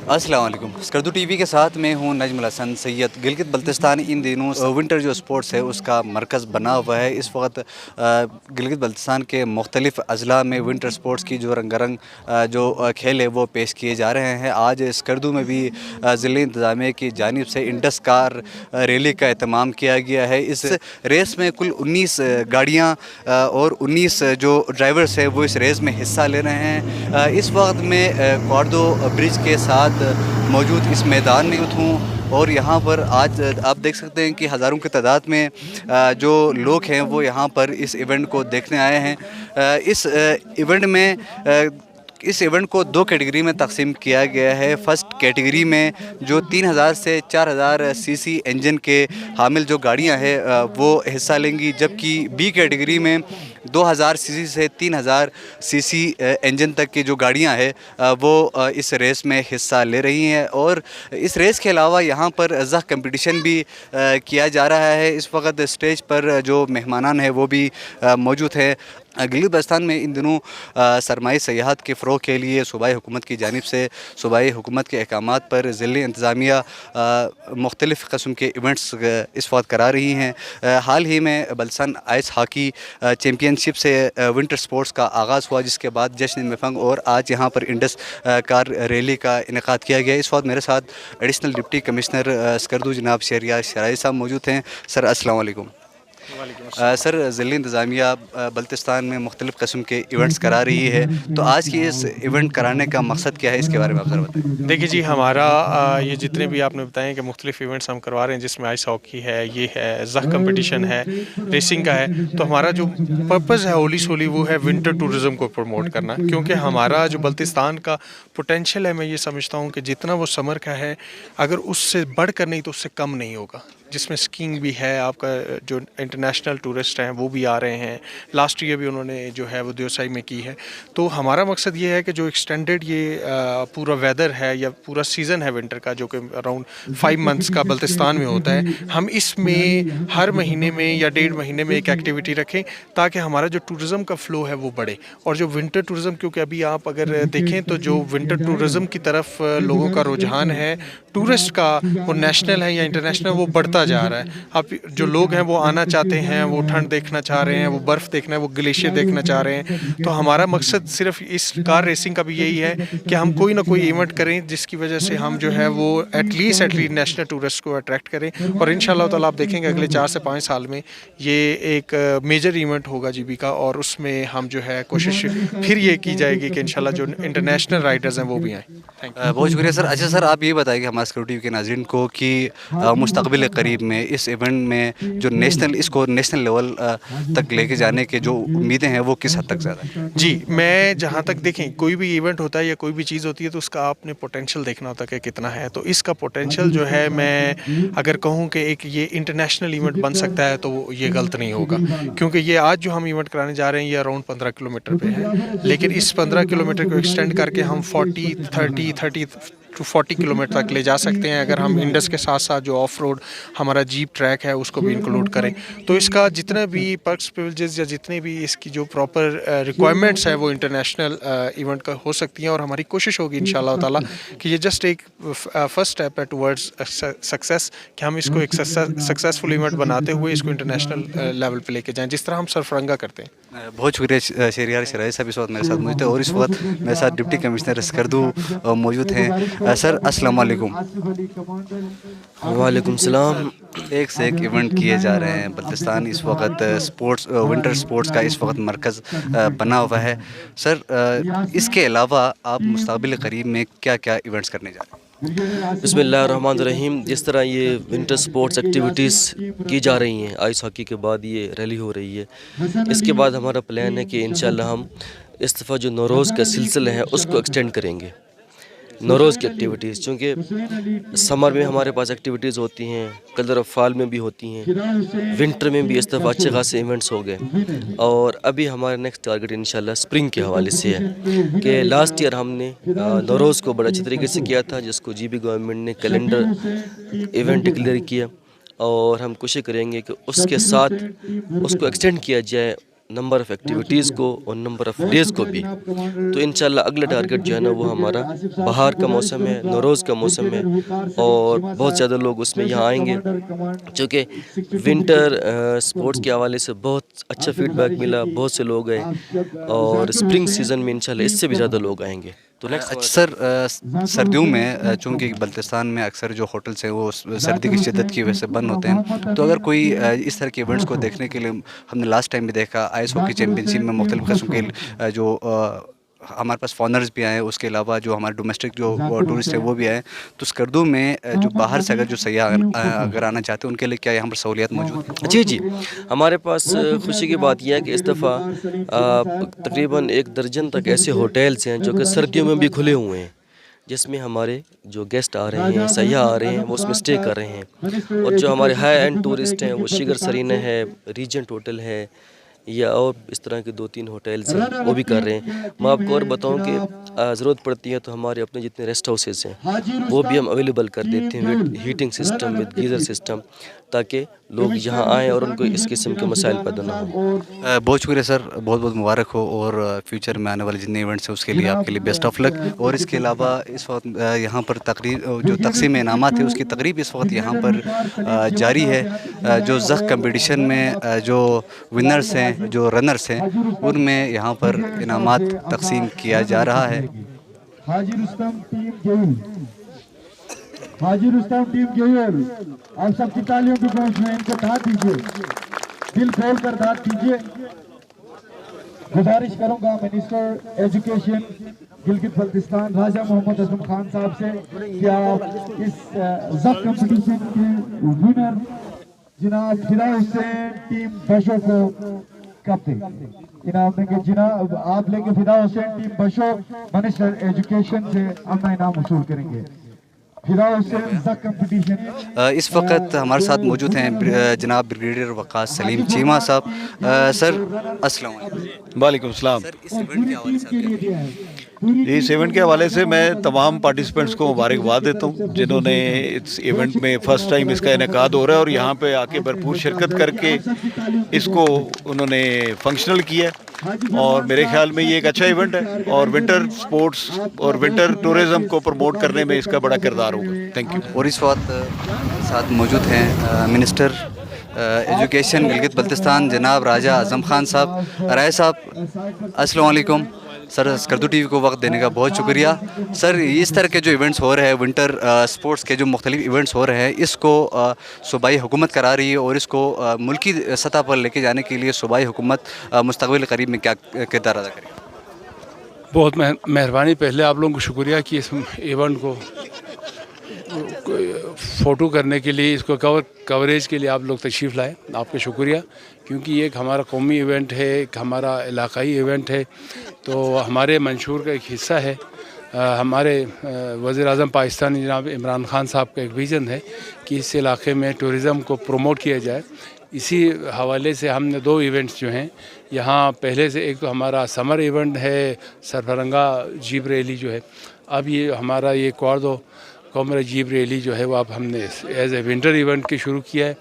अस्सलाम वालेकुम। स्कर्दू टीवी के साथ मैं हूँ नजमुल हसन सैयद। गिलगित बल्तिस्तान इन दिनों विंटर जो स्पोर्ट्स है उसका मरकज़ बना हुआ है। इस वक्त गिलगित बल्तिस्तान के मुख्तलिफ़ अज़ला में विंटर स्पोर्ट्स की जो रंगारंग जो खेल है वो पेश किए जा रहे हैं। आज स्कर्दू में भी ज़िले इंतज़ामिया की जानिब से इंडस कार रैली का एहतमाम किया गया है। इस रेस में कुल 19 गाड़ियाँ और 19 जो ड्राइवर्स हैं वो इस रेस में हिस्सा ले रहे हैं। इस वक्त मैं कॉर्दो ब्रिज के साथ मौजूद इस मैदान में हूँ और यहाँ पर आज आप देख सकते हैं कि हज़ारों की तादाद में जो लोग हैं वो यहाँ पर इस इवेंट को देखने आए हैं। इस इवेंट को दो कैटेगरी में तकसीम किया गया है। फर्स्ट कैटेगरी में जो 3000 से 4000 सीसी इंजन के हामिल जो गाड़ियां हैं वो हिस्सा लेंगी, जबकि बी कैटेगरी में 2000 सीसी से 3000 सीसी इंजन तक की जो गाड़ियां हैं वो इस रेस में हिस्सा ले रही हैं। और इस रेस के अलावा यहाँ पर ज़ख़ कंपटीशन भी किया जा रहा है। इस वक्त स्टेज पर जो मेहमानान हैं वो भी मौजूद हैं। गिलगित बल्तिस्तान में इन दिनों सरमाई सयाहत के फ़रोग़ के लिए सूबाई हुकूमत की जानिब से सूबाई हुकूमत के अहकामात पर ज़िले इंतज़ामिया मुख्तलिफ़ क़स्म के इवेंट्स इस वक्त करा रही हैं। हाल ही में बल्तिस्तान आइस हॉकी चैम्पियनशिप से विंटर स्पोर्ट्स का आगाज़ हुआ, जिसके बाद जश्न मिफंग और आज यहाँ पर इंडस कार रैली का इनेकाद किया गया। इस वक्त मेरे साथ एडिशनल डिप्टी कमिश्नर स्कर्दू जनाब शहरियार शराई साहब मौजूद हैं। सर अस्सलाम वालेकुम। सर, ज़िले इंतज़ामिया बल्तिस्तान में मुख्तलिफ़ क़स्म के इवेंट्स करा रही है, तो आज की इस इवेंट कराने का मकसद क्या है, इसके बारे में आप ज़रा बताएं। देखिए जी, हमारा ये जितने भी आपने बताएं कि मुख्तलिफ़ इवेंट्स हम करवा रहे हैं, जिसमें आइस हॉकी है, ये है, ज़ख़ कंपटीशन है, रेसिंग का है, तो हमारा जो पर्पज़ है होली सोली वो है विंटर टूरिज़म को प्रमोट करना। क्योंकि हमारा जो बल्तिस्तान का पोटेंशियल है, मैं ये समझता हूँ कि जितना वो समर का है, अगर उससे बढ़ कर नहीं तो उससे कम नहीं होगा। जिसमें स्कीइंग भी है, आपका जो इंटरनेशनल टूरिस्ट हैं वो भी आ रहे हैं। लास्ट ईयर भी उन्होंने जो है वो देवसाई में की है। तो हमारा मकसद ये है कि जो एक्सटेंडेड ये पूरा वेदर है या पूरा सीज़न है विंटर का, जो कि अराउंड 5 मंथ्स का बल्तिस्तान में होता है, हम इसमें हर महीने में या 1.5 महीने में एक एक्टिविटी रखें ताकि हमारा जो टूरिज़म का फ़्लो है वो बढ़े। और जो विंटर टूरिज़म, क्योंकि अभी आप अगर देखें तो जो विंटर टूरिज़म की तरफ लोगों का रुझान है टूरिस्ट का, वो नेशनल है या इंटरनेशनल, वो बढ़ता जा रहा है। अब जो लोग हैं वो आना चाहते हैं, वो ठंड देखना चाह रहे हैं, वो बर्फ़ देखना है, वो ग्लेशियर देखना चाह रहे हैं। तो हमारा मकसद सिर्फ इस कार रेसिंग का भी यही है कि हम कोई ना कोई इवेंट करें जिसकी वजह से हम जो है वो एटलीस्ट नेशनल टूरिस्ट को अट्रैक्ट करें। और इंशाल्लाह ताला आप देखेंगे अगले 4 से 5 साल में ये एक मेजर इवेंट होगा जीबी का, और उसमें हम जो है कोशिश फिर ये की जाएगी कि इंशाल्लाह जो इंटरनेशनल राइडर्स हैं वो भी आएँ। बहुत शुक्रिया सर। अच्छा सर, आप ये बताइए हमारे सिक्योरिटी के नाज़रीन को कि मुस्तक़बिल करीब में इस इवेंट में जो नेशनल लेवल तक लेके जाने के जो उम्मीदें हैं वो किस हद तक ज़्यादा हैं? जी, मैं जहाँ तक देखें कोई भी इवेंट होता है या कोई भी चीज़ होती है तो उसका आपने पोटेंशियल देखना होता है कि कितना है। तो इसका पोटेंशियल जो है, मैं अगर कहूँ कि एक ये इंटरनेशनल इवेंट बन सकता है तो ये गलत नहीं होगा। क्योंकि ये आज जो हम इवेंट कराने जा रहे हैं ये अराउंड 15 किलोमीटर पे है, लेकिन इस 15 किलोमीटर को एक्सटेंड करके हम 30 टू 40 किलोमीटर तक ले जा सकते हैं अगर हम इंडस के साथ साथ जो ऑफ रोड हमारा जीप ट्रैक है उसको भी इंक्लूड करें। तो इसका जितना भी पर्क्स प्रिविलेजेस या जितने भी इसकी जो प्रॉपर रिक्वायरमेंट्स है वो इंटरनेशनल इवेंट का हो सकती हैं। और हमारी कोशिश होगी इंशाल्लाह ताला कि ये जस्ट एक फर्स्ट स्टेप है टुवर्ड्स सक्सेस, कि हम इसको एक सक्सेसफुल इवेंट बनाते हुए इसको इंटरनेशनल लेवल पे लेके जाएं, जिस तरह हम सरफरंगा करते हैं। बहुत शुक्रिया शहरियार शराई साहब इस वक्त मेरे साथ मौजूद है, और इस वक्त मेरे साथ डिप्टी कमिश्नर स्कर्दू मौजूद हैं। सर अस्सलाम वालेकुम। वालेकुम सलाम। एक से एक इवेंट किए जा रहे हैं। बल्तिस्तान इस वक्त विंटर स्पोर्ट्स का इस वक्त मरकज़ बना हुआ है। सर, इसके अलावा आप मुस्तक़बिल करीब में क्या क्या इवेंट्स करने जा रहे हैं? बिस्मिल्लाहिर्रहमानिर्रहीम। जिस तरह ये विंटर स्पोर्ट्स एक्टिविटीज़ की जा रही हैं, आइस हॉकी के बाद ये रैली हो रही है, इसके बाद हमारा प्लान है कि इंशाल्लाह हम इस दफ़ा जो नौरोज़ का सिलसिला है उसको एक्सटेंड करेंगे। नौरोज़ की एक्टिविटीज़, चूँकि समर में हमारे पास एक्टिविटीज़ होती हैं, कलर ऑफ फॉल में भी होती हैं, विंटर में भी इस दफ़ा अच्छे खासे इवेंट्स हो गए। और अभी हमारा नेक्स्ट टारगेट इंशाल्लाह स्प्रिंग के हवाले से है कि लास्ट ईयर हमने नौरोज़ को बड़ा अच्छे तरीके से किया था, जिसको जीबी गवर्नमेंट ने कैलेंडर इवेंट डिक्लेयर किया। اور ہم کوشش کریں گے کہ اس کے ساتھ اس کو ایکسٹینڈ کیا جائے نمبر آف ایکٹیویٹیز کو اور نمبر آف ڈیز کو بھی. تو انشاءاللہ اگلا ٹارگٹ جو ہے نا وہ ہمارا بہار کا موسم ہے، نوروز کا موسم ہے، اور بہت زیادہ لوگ اس میں یہاں آئیں گے. چونکہ ونٹر سپورٹس کے حوالے سے بہت اچھا فیڈ بیک ملا، بہت سے لوگ آئے، اور اسپرنگ سیزن میں انشاءاللہ اس سے بھی زیادہ لوگ آئیں گے. تو سر سردیوں میں چونکہ بلتستان میں اکثر جو ہوٹلس ہیں وہ سردی کی شدت کی وجہ سے بند ہوتے ہیں، تو اگر کوئی اس طرح کے ایونٹس کو دیکھنے کے لیے، ہم نے لاسٹ ٹائم بھی دیکھا آئس ہاکی چیمپئن شپ میں مختلف قسم کے جو ہمارے پاس فارنرز بھی آئے، اس کے علاوہ جو ہمارے ڈومیسٹک جو ٹورسٹ ہیں وہ بھی آئے، تو اسکردو میں جو باہر سے اگر جو سیاح اگر آنا چاہتے ہیں ان کے لیے کیا یہاں پر سہولیات موجود ہیں؟ جی جی، ہمارے پاس خوشی کی بات یہ ہے کہ اس دفعہ تقریباً 1 درجن تک ایسے ہوٹلس ہیں جو کہ سردیوں میں بھی کھلے ہوئے ہیں، جس میں ہمارے جو گیسٹ آ رہے ہیں، سیاح آ رہے ہیں، وہ اس میں اسٹے کر رہے ہیں. اور جو ہمارے ہائی اینڈ ٹورسٹ ہیں وہ شگر سرینا ہے، ریجنٹ ہوٹل ہے، یا اور اس طرح کے 2-3 ہوٹلس ہیں وہ بھی کر رہے ہیں. میں آپ کو اور بتاؤں کہ ضرورت پڑتی ہے تو ہمارے اپنے جتنے ریسٹ ہاؤسز ہیں وہ بھی ہم اویلیبل کر دیتے ہیں with heating system, with geyser system, تاکہ لوگ یہاں آئیں اور ان کو اس قسم کے مسائل پیدا نہ ہوں. بہت شکریہ سر، بہت بہت مبارک ہو، اور فیوچر میں آنے والے جتنے ایونٹس ہیں اس کے لیے آپ کے لیے بیسٹ آف لک. اور اس کے علاوہ اس وقت یہاں پر تقریب جو تقسیم انعامات ہے اس کی تقریب اس وقت یہاں پر جاری ہے. جو زخ کمپٹیشن میں جو ونرز ہیں، جو رنرز ہیں، ان میں یہاں پر انعامات تقسیم کیا جا رہا ہے. حاجی رستم ٹیم گیل، حاجی رستم ٹیم گیل، آپ سب کی تالیوں کی گونج میں ان کو داد دیجیے، دل کھول کر داد دیجیے. گزارش کروں گا منسٹر ایجوکیشن گلگت بلتستان راجہ محمد اعظم خان صاحب سے کہ آپ اس زخ کمپٹیشن کے ونر جناب فدا حسین ٹیم بشو کو کب دیں انعام دیں گے. جناب آپ لے کے فدا حسین ٹیم بشو منسٹر ایجوکیشن سے اپنا انعام وصول کریں گے. فدا حسین زخ کمپٹیشن. اس وقت ہمارے ساتھ موجود ہیں جناب بریگیڈیئر وقاص سلیم چیمہ صاحب. سر السلام علیکم. وعلیکم السلام. سر اس ایونٹ کے حوالے سے اس ایونٹ کے حوالے سے میں تمام پارٹیسپینٹس کو مبارکباد دیتا ہوں جنہوں نے اس ایونٹ میں فرسٹ ٹائم اس کا انعقاد ہو رہا ہے اور یہاں پہ آ کے بھرپور شرکت کر کے اس کو انہوں نے فنکشنل کیا، اور میرے خیال میں یہ ایک اچھا ایونٹ ہے اور ونٹر سپورٹس اور ونٹر ٹورزم کو پروموٹ کرنے میں اس کا بڑا کردار ہوگا. Thank you. اور اس وقت ساتھ موجود ہیں منسٹر ایجوکیشن گلگت بلتستان جناب راجہ اعظم خان صاحب. رائے صاحب السلام علیکم. سر اسکردو ٹی وی کو وقت دینے کا بہت شکریہ. سر اس طرح کے جو ایونٹس ہو رہے ہیں، ونٹر سپورٹس کے جو مختلف ایونٹس ہو رہے ہیں، اس کو صوبائی حکومت کرا رہی ہے، اور اس کو ملکی سطح پر لے کے جانے کے لیے صوبائی حکومت مستقبل قریب میں کیا کردار ادا کرے گی؟ بہت مہربانی. پہلے آپ لوگوں کو شکریہ کہ اس ایونٹ کو فوٹو کرنے کے لیے، اس کو کوریج کے لیے آپ لوگ تشریف لائے. آپ کا شکریہ، کیونکہ یہ ایک ہمارا قومی ایونٹ ہے، ایک ہمارا علاقائی ایونٹ ہے، تو ہمارے منشور کا ایک حصہ ہے. ہمارے وزیر اعظم پاکستان جناب عمران خان صاحب کا ایک ویژن ہے کہ اس علاقے میں ٹورزم کو پروموٹ کیا جائے. اسی حوالے سے ہم نے 2 ایونٹس جو ہیں یہاں پہلے سے، ایک تو ہمارا سمر ایونٹ ہے سرفرنگا جیپ ریلی جو ہے، اب یہ ہمارا یہ کوارڈو کومر جیپ ریلی جو ہے وہ اب ہم نے ایز اے ونٹر ایونٹ کے شروع کیا ہے.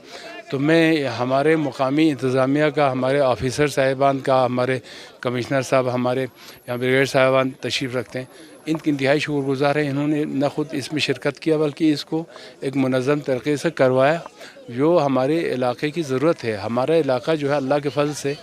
تو میں ہمارے مقامی انتظامیہ کا، ہمارے آفیسر صاحبان کا، ہمارے کمشنر صاحب، ہمارے یہاں بریگیڈ صاحبان تشریف رکھتے ہیں، ان کی انتہائی شکر گزار ہیں. انہوں نے نہ خود اس میں شرکت کیا بلکہ اس کو ایک منظم طریقے سے کروایا، جو ہمارے علاقے کی ضرورت ہے. ہمارا علاقہ جو ہے اللہ کے فضل سے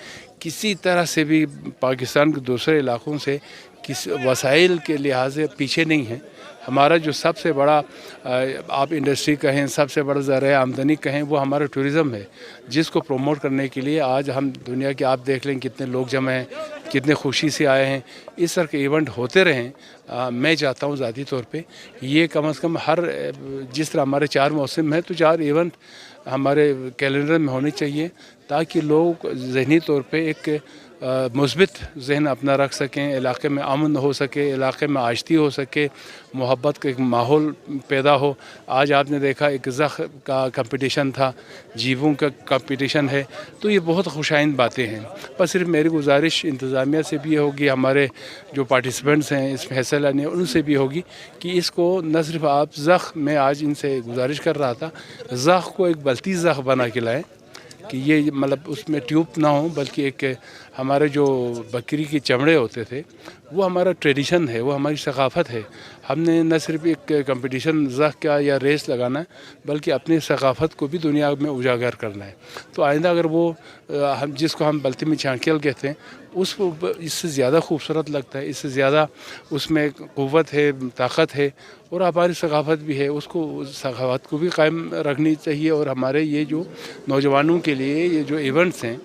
کسی طرح سے بھی پاکستان کے دوسرے علاقوں سے کسی وسائل کے لحاظ سے پیچھے نہیں ہے. ہمارا جو سب سے بڑا آپ انڈسٹری کہیں، سب سے بڑا ذرائع آمدنی کہیں، وہ ہمارا ٹورزم ہے، جس کو پروموٹ کرنے کے لیے آج ہم دنیا کے آپ دیکھ لیں کتنے لوگ جمع ہیں، کتنے خوشی سے آئے ہیں. اس طرح کے ایونٹ ہوتے رہیں. میں چاہتا ہوں ذاتی طور پہ یہ کم از کم ہر، جس طرح ہمارے 4 موسم ہیں تو 4 ایونٹ ہمارے کیلنڈر میں ہونے چاہیے، ताकि लोग ज़हनी तौर पे एक मुस्बित जहन अपना रख सकें, इलाके में अमन हो सके, इलाके में आशती हो सके, मोहब्बत का एक माहौल पैदा हो। आज आपने देखा एक ज़ख़ का कंपटीशन था, जीवों का कंपटीशन है, तो ये बहुत खुशाइंद बातें हैं। बस सिर्फ मेरी गुजारिश इंतज़ामिया से भी होगी, हमारे जो पार्टिसिपेंट्स हैं इसमें हिस्सा लेने उनसे भी होगी कि इसको न सिर्फ आप ज़ख़, मैं आज इनसे गुजारिश कर रहा था, ज़ख़ को एक बल्ती ज़ख़ बना के लाएँ कि ये मतलब उसमें ट्यूब ना हो, बल्कि एक हमारे जो बकरी के चमड़े होते थे वो हमारा ट्रेडिशन है, वो हमारी सकाफ़त है। हमने न सिर्फ एक कंपटीशन ज़ख़ का या रेस लगाना है, बल्कि अपनी सकाफ़त को भी दुनिया में उजागर करना है। तो आइंदा अगर वो हम जिसको हम बल्ती में झांकियल कहते हैं, उसको इससे ज़्यादा खूबसूरत लगता है, इससे ज़्यादा उसमें क़ुव्वत है, ताकत है और हमारी सकाफ़त भी है, उसको सकाफ़त को भी कायम रखनी चाहिए। और हमारे ये जो नौजवानों के लिए ये जो इवेंट्स हैं,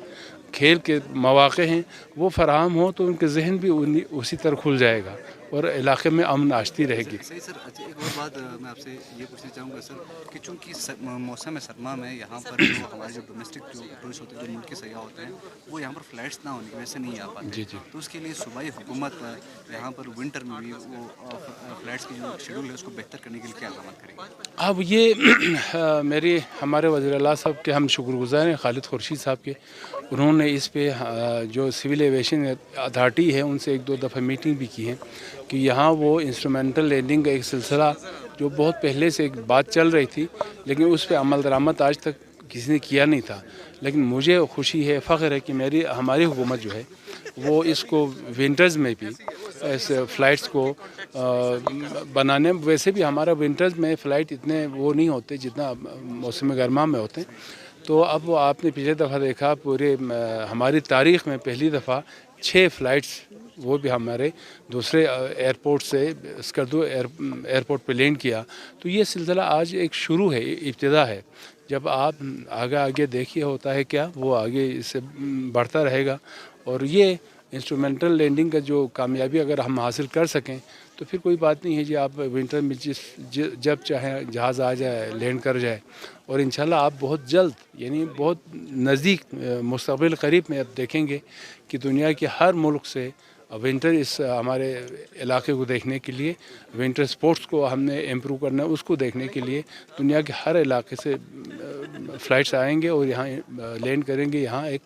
खेल के मौक़े हैं, वो फ़राहम हो तो उनके जहन भी उसी तरह खुल जाएगा और इलाके में अमन आशती रहेगी। सही सर। अच्छा, एक और बात मैं आपसे ये पूछना चाहूँगा सर कि चूँकि मौसम सरमा में यहाँ पर जो हमारे जो डोमेस्टिक जो टूरिस्ट होते हैं, जो मुल्क के सयाह होते हैं, वो यहाँ पर फ्लाइट्स ना होने की वजह से नहीं आ पाते। जी जी। तो उसके लिए सूबाई हुकूमत यहाँ पर विंटर में भी वो फ्लाइट्स की जो शेड्यूल है उसको बेहतर करने के लिए क्या इक़दाम करेंगे? अब ये मेरी हमारे वज़ीर-ए-आला साहब के हम शुक्रगुज़ार हैं, खालिद खुर्शीद साहब के। उन्होंने इस पे जो सिविल एविएशन अथॉरिटी है उनसे एक दो दफ़ा मीटिंग भी की है कि यहाँ वो इंस्ट्रूमेंटल लैंडिंग का एक सिलसिला जो बहुत पहले से एक बात चल रही थी, लेकिन उस पर अमल दरामद आज तक किसी ने किया नहीं था। लेकिन मुझे खुशी है, फ़ख्र है कि हमारी हुकूमत जो है वो इसको विंटर्स में भी ऐसे फ़्लाइट्स को बनाने, वैसे भी हमारा विंटर्स में फ़्लाइट इतने वो नहीं होते जितना मौसम गर्मा में होते हैं। तो अब आपने पिछले दफ़ा देखा, पूरे हमारी तारीख़ में पहली दफ़ा 6 फ़्लाइट्स वो भी हमारे दूसरे एयरपोर्ट से स्कर्दू एयरपोर्ट पे लैंड किया। तो ये सिलसिला आज एक शुरू है, इब्तिदा है। जब आप आगे देखिए होता है क्या, वो आगे इससे बढ़ता रहेगा। और ये इंस्ट्रूमेंटल लैंडिंग का जो कामयाबी अगर हम हासिल कर सकें तो फिर कोई बात नहीं है जी, आप विंटर में जब चाहे जहाज़ आ जाए, लैंड कर जाए। और इंशाल्लाह आप बहुत जल्द, यानी बहुत नज़दीक मुस्तक़बिल करीब में अब देखेंगे कि दुनिया के हर मुल्क से विंटर इस हमारे इलाके को देखने के लिए, विंटर स्पोर्ट्स को हमने इम्प्रूव करना है, उसको देखने के लिए दुनिया के हर इलाके से फ़्लाइट्स आएंगे और यहाँ लैंड करेंगे। यहाँ एक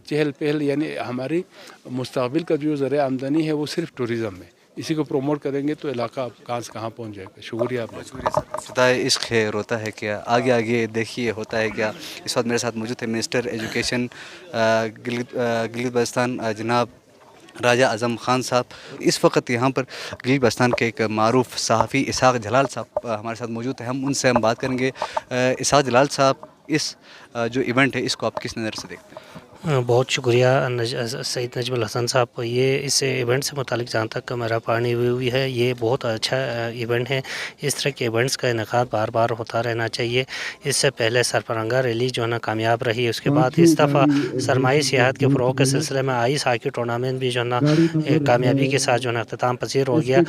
चहल पहल, यानी हमारी मुस्तक़बिल का जो ज़रिया आमदनी है वो सिर्फ टूरिज़म है। इसी को प्रमोट करेंगे तो इलाका कहाँ से कहाँ पहुँच जाएगा। शुक्रिया आपका। खुदा इश्क है, रोता है क्या, आगे आगे देखिए होता है क्या। इस वक्त मेरे साथ मौजूद है मिनिस्टर एजुकेशन गिलगित बल्तिस्तान जनाब राजा आज़म ख़ान साहब। इस वक्त यहाँ पर गिलगित बल्तिस्तान के एक मारूफ सहाफ़ी इसहाक़ जलाल साहब हमारे साथ मौजूद हैं। हम बात करेंगे। इसहाक़ जलाल साहब, इस जो इवेंट है इसको आप किस नज़र से देखते हैं? बहुत शुक्रिया सईद नजमुल हसन साहब। ये इस इवेंट से मुतालिक जहाँ तक मेरा पढ़नी हुई है, ये बहुत अच्छा इवेंट है। इस तरह के इवेंट्स का इनेकाद बार बार होता रहना चाहिए। इससे पहले सरपरंगा रैली जो है ना कामयाब रही, उसके बाद इस दफ़ा सरमाई सियाहत के फ़रोग़ के सिलसिले में आइस हॉकी टूर्नामेंट भी जो है ना कामयाबी के साथ जो है ना अख्ताम पसीर हो गया।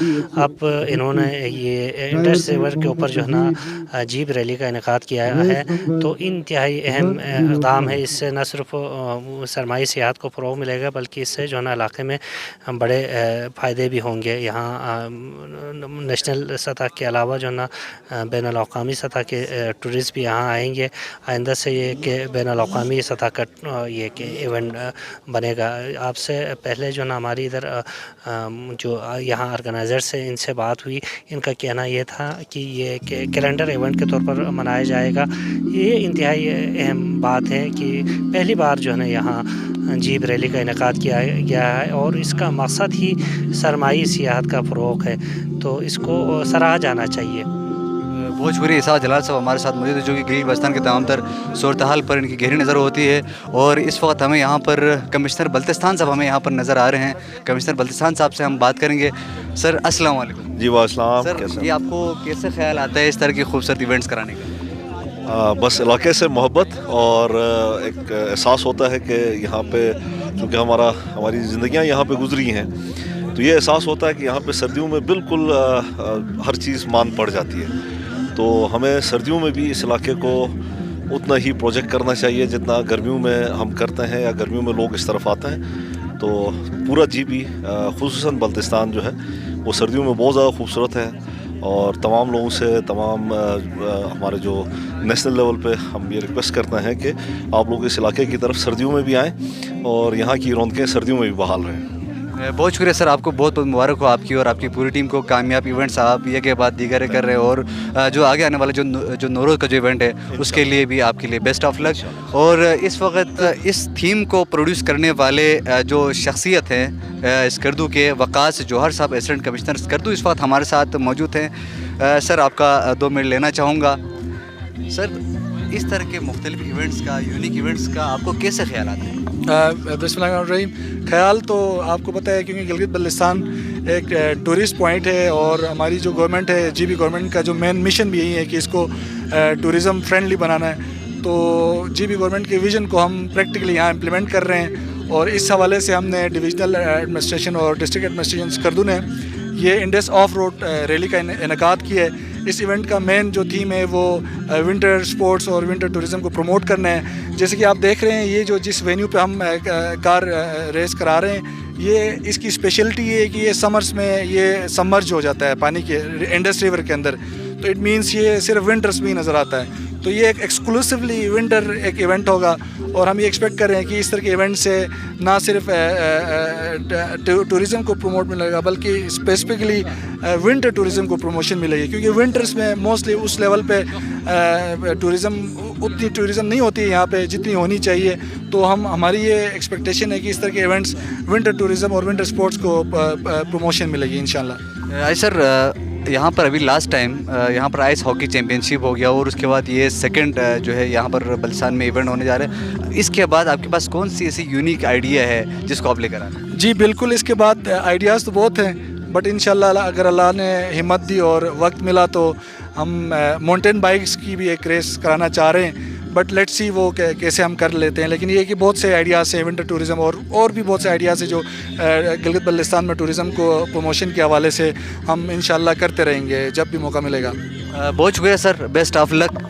अब इन्होंने ये इंडस रिवर के ऊपर जो है ना जीप रैली का इनेकाद किया है, तो इंतहाई अहम इक़दाम है। इससे न सिर्फ सरमाई सियाहत को फ़रोग़ मिलेगा, बल्कि इससे जो है ना इलाके में बड़े फ़ायदे भी होंगे। यहाँ नेशनल सतह के अलावा जो है ना बैनुल अक़वामी सतह के टूरिस्ट भी यहाँ आएंगे। आइंदा से ये कि बैनुल अक़वामी सतह का ये कि इवेंट बनेगा। आपसे पहले जो ना हमारी इधर जो यहाँ ऑर्गेनाइज़र से इनसे बात हुई, इनका कहना ये था कि ये कि कैलेंडर इवेंट के तौर पर मनाया जाएगा। ये इंतहाई अहम बात है कि पहली बार जो है ना यहाँ जीप रैली का इनेकाद किया गया है और इसका मकसद ही सरमाई सियाहत का फ़रोग़ है, तो इसको सराहा जाना चाहिए। बहुत शुक्रिया। इसहाक़ जलाल साहब हमारे साथ मौजूद है, जो कि गिलगित बल्तिस्तान के तमाम तर सूरत हाल पर इनकी गहरी नज़र होती है। और इस वक्त हमें यहाँ पर कमिश्नर बल्तिस्तान साहब हमें यहाँ पर नज़र आ रहे हैं। कमिश्नर बल्तिस्तान साहब से हम बात करेंगे। सर अस्सलाम वालेकुम। जी वालेकुम। सर, ये आपको कैसे ख्याल आता है इस तरह के खूबसूरत इवेंट्स कराने का? बस इलाके से मोहब्बत और एक एहसास होता है कि यहाँ पे चूँकि हमारी ज़िंदगियाँ यहाँ पे गुजरी हैं, तो ये एहसास होता है कि यहाँ पे सर्दियों में बिल्कुल हर चीज़ मांद पड़ जाती है। तो हमें सर्दियों में भी इस इलाके को उतना ही प्रोजेक्ट करना चाहिए जितना गर्मियों में हम करते हैं या गर्मियों में लोग इस तरफ आते हैं। तो पूरा जीबी खुसूसन बल्तिस्तान जो है वो सर्दियों में बहुत ज़्यादा खूबसूरत है और तमाम लोगों से तमाम हमारे जो नेशनल लेवल पे हम ये रिक्वेस्ट करते हैं कि आप लोग इस इलाके की तरफ सर्दियों में भी आएँ और यहाँ की रौनकें सर्दियों में भी बहाल रहें। बहुत शुक्रिया सर, आपको बहुत बहुत मुबारक हो आपकी और आपकी पूरी टीम को। कामयाब इवेंट्स आप ये के बाद दीगर कर रहे हो और जो आगे आने वाला जो नौरोज़ का जो इवेंट है उसके लिए भी आपके लिए बेस्ट ऑफ लक। और इस वक्त इस थीम को प्रोड्यूस करने वाले जो शख्सियत हैं स्कर्दू के वकास जौहर साहब, असिस्टेंट कमिश्नर स्कर्दू, इस वक्त हमारे साथ मौजूद हैं। सर आपका 2 मिनट लेना चाहूँगा। सर इस तरह के मुख्तलिफ इवेंट्स का, यूनिक इवेंट्स का आपको कैसे ख्याल आता है? बिस्मिल्लाहिर्रहमानिर्रहीम। ख्याल तो आपको पता है क्योंकि गिलगित बल्तिस्तान एक टूरिस्ट पॉइंट है और हमारी जो गवर्नमेंट है, जीबी गवर्नमेंट का जो मेन मिशन भी यही है कि इसको टूरिज़म फ्रेंडली बनाना है। तो जीबी गवर्नमेंट के विज़न को हम प्रैक्टिकली यहाँ इम्प्लीमेंट कर रहे हैं और इस हवाले से हमने डिविजनल एडमिनिस्ट्रेशन और डिस्ट्रिक्ट एडमिनिस्ट्रेशन स्कर्दू ने ये इंडस ऑफ रोड रैली का इनेकाद किया है। इस इवेंट का मेन जो थीम है वो विंटर स्पोर्ट्स और विंटर टूरिज़म को प्रमोट करना है। जैसे कि आप देख रहे हैं ये जो जिस वेन्यू पे हम कार रेस करा रहे हैं, ये इसकी स्पेशलिटी ये है कि ये समर्स में ये सबमर्ज हो जाता है पानी के इंडस रिवर के अंदर। तो इट मीन्स ये सिर्फ विंटर्स में ही नज़र आता है। तो ये एक एक्सक्लूसिवली विंटर एक इवेंट होगा और हम ये एक्सपेक्ट कर रहे हैं कि इस तरह के इवेंट से ना सिर्फ टूरिज़म को प्रमोट मिलेगा बल्कि स्पेसिफिकली विंटर टूरिज़म को प्रमोशन मिलेगी, क्योंकि विंटर्स में मोस्टली उस लेवल पे उतनी टूरिज़म नहीं होती है यहाँ पे जितनी होनी चाहिए। तो हमारी ये एक्सपेक्टेशन है कि इस तरह के इवेंट्स विंटर टूरिज़म और विंटर स्पोर्ट्स को प्रमोशन मिलेगी इंशाल्लाह। सर यहाँ पर अभी लास्ट टाइम यहाँ पर आइस हॉकी चैम्पियनशिप हो गया और उसके बाद ये सेकंड जो है यहाँ पर बल्तिस्तान में इवेंट होने जा रहे हैं। इसके बाद आपके पास कौन सी ऐसी यूनिक आइडिया है जिसको आप लेकर आना? जी बिल्कुल, इसके बाद आइडियाज़ तो बहुत हैं बट इंशाल्लाह अगर अल्लाह ने हिम्मत दी और वक्त मिला तो हम माउंटेन बाइक्स की भी एक रेस कराना चाह रहे हैं। बट लेट्स सी वो कैसे हम कर लेते हैं। लेकिन ये कि बहुत से आइडियाज़ हैं विंटर टूरिज़म और भी बहुत से आइडियाज़ हैं जो गिलगित बल्तिस्तान में टूरिज़म को प्रमोशन के हवाले से हम इंशाल्लाह करते रहेंगे जब भी मौका मिलेगा। बहुत शुक्रिया सर, बेस्ट ऑफ लक।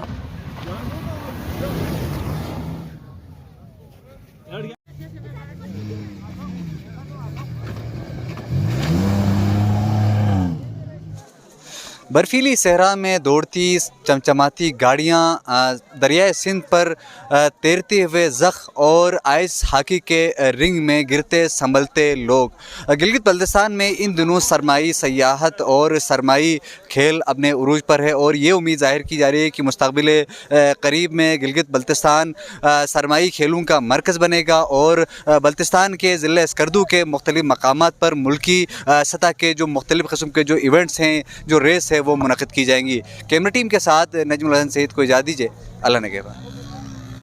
बर्फीली सहरा में दौड़ती चमचमाती गाड़ियाँ, दरियाए सिंध पर तैरते हुए ज़ख़ और आइस हॉकी के रिंग में गिरते संभलते लोग। गिलगित बल्तिस्तान में इन दिनों सरमाई सयाहत और सरमाई खेल अपने उरूज पर है और ये उम्मीद ज़ाहिर की जा रही है कि मुस्तक़बिल करीब में गिलगित बल्तिस्तान सरमाई खेलों का मरकज़ बनेगा और बल्तिस्तान के ज़िले स्कर्दू के मुख्तलिफ़ मकामात पर मुल्की सतह के जो मुख्तलिफ़ किस्म के जो इवेंट्स हैं, जो रेस है, वो मुनक़िद की जाएंगी। कैमरा टीम के साथ नजमुल हसन सईद को इजाज़त दीजिए। अल्लाह ने के बाद।